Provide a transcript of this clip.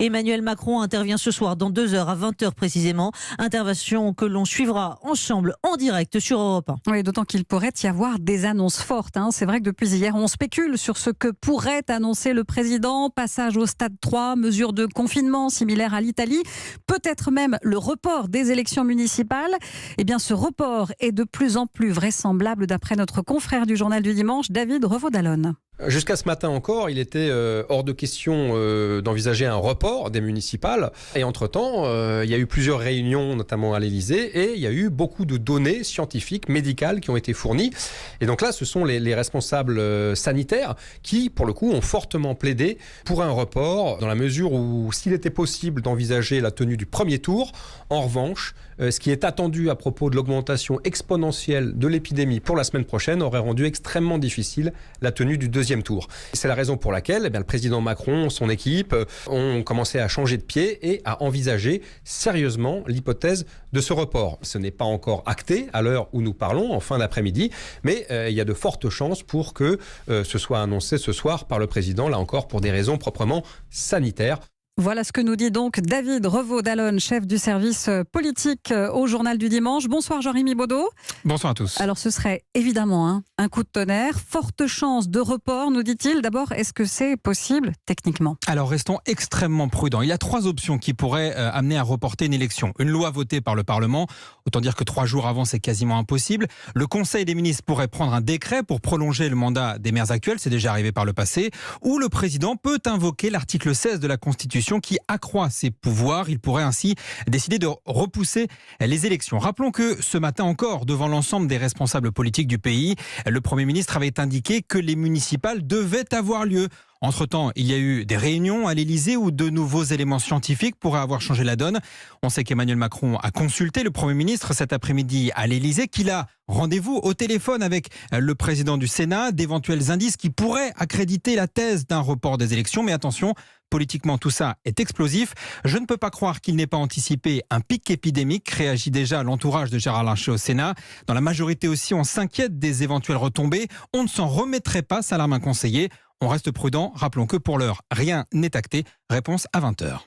Emmanuel Macron intervient ce soir dans 2 heures à 20h précisément. Intervention que l'on suivra ensemble en direct sur Europe 1. Oui, d'autant qu'il pourrait y avoir des annonces fortes. C'est vrai que depuis hier, on spécule sur ce que pourrait annoncer le président. Passage au stade 3, mesures de confinement similaires à l'Italie, peut-être même le report des élections municipales. Eh bien, ce report est de plus en plus vraisemblable d'après notre confrère du Journal du Dimanche, David Revaud-Dallon. Jusqu'à ce matin encore, il était hors de question d'envisager un report des municipales. Et entre-temps, il y a eu plusieurs réunions, notamment à l'Élysée, et il y a eu beaucoup de données scientifiques, médicales qui ont été fournies. Et donc là, ce sont les responsables sanitaires qui, pour le coup, ont fortement plaidé pour un report, dans la mesure où, s'il était possible d'envisager la tenue du premier tour, en revanche, ce qui est attendu à propos de l'augmentation exponentielle de l'épidémie pour la semaine prochaine aurait rendu extrêmement difficile la tenue du deuxième tour. C'est la raison pour laquelle le président Macron, son équipe, ont commencé à changer de pied et à envisager sérieusement l'hypothèse de ce report. Ce n'est pas encore acté à l'heure où nous parlons, en fin d'après-midi, mais il y a de fortes chances pour que ce soit annoncé ce soir par le président, là encore pour des raisons proprement sanitaires. Voilà ce que nous dit donc David Revaud-Dallon, chef du service politique au Journal du Dimanche. Bonsoir Jean-Rémy Baudot. Bonsoir à tous. Alors ce serait évidemment un coup de tonnerre, forte chance de report, nous dit-il. D'abord, est-ce que c'est possible techniquement ? Alors restons extrêmement prudents. Il y a 3 options qui pourraient amener à reporter une élection. Une loi votée par le Parlement, autant dire que 3 jours avant c'est quasiment impossible. Le Conseil des ministres pourrait prendre un décret pour prolonger le mandat des maires actuels, c'est déjà arrivé par le passé. Ou le président peut invoquer l'article 16 de la Constitution qui accroît ses pouvoirs. Il pourrait ainsi décider de repousser les élections. Rappelons que ce matin encore, devant l'ensemble des responsables politiques du pays, le Premier ministre avait indiqué que les municipales devaient avoir lieu. Entre-temps, il y a eu des réunions à l'Élysée où de nouveaux éléments scientifiques pourraient avoir changé la donne. On sait qu'Emmanuel Macron a consulté le Premier ministre cet après-midi à l'Élysée, qu'il a rendez-vous au téléphone avec le président du Sénat, d'éventuels indices qui pourraient accréditer la thèse d'un report des élections. Mais attention, politiquement tout ça est explosif. Je ne peux pas croire qu'il n'ait pas anticipé un pic épidémique, réagit déjà l'entourage de Gérard Larcher au Sénat. Dans la majorité aussi, on s'inquiète des éventuelles retombées. On ne s'en remettrait pas, s'alarme un conseiller. On reste prudent, rappelons que pour l'heure, rien n'est acté. Réponse à 20h.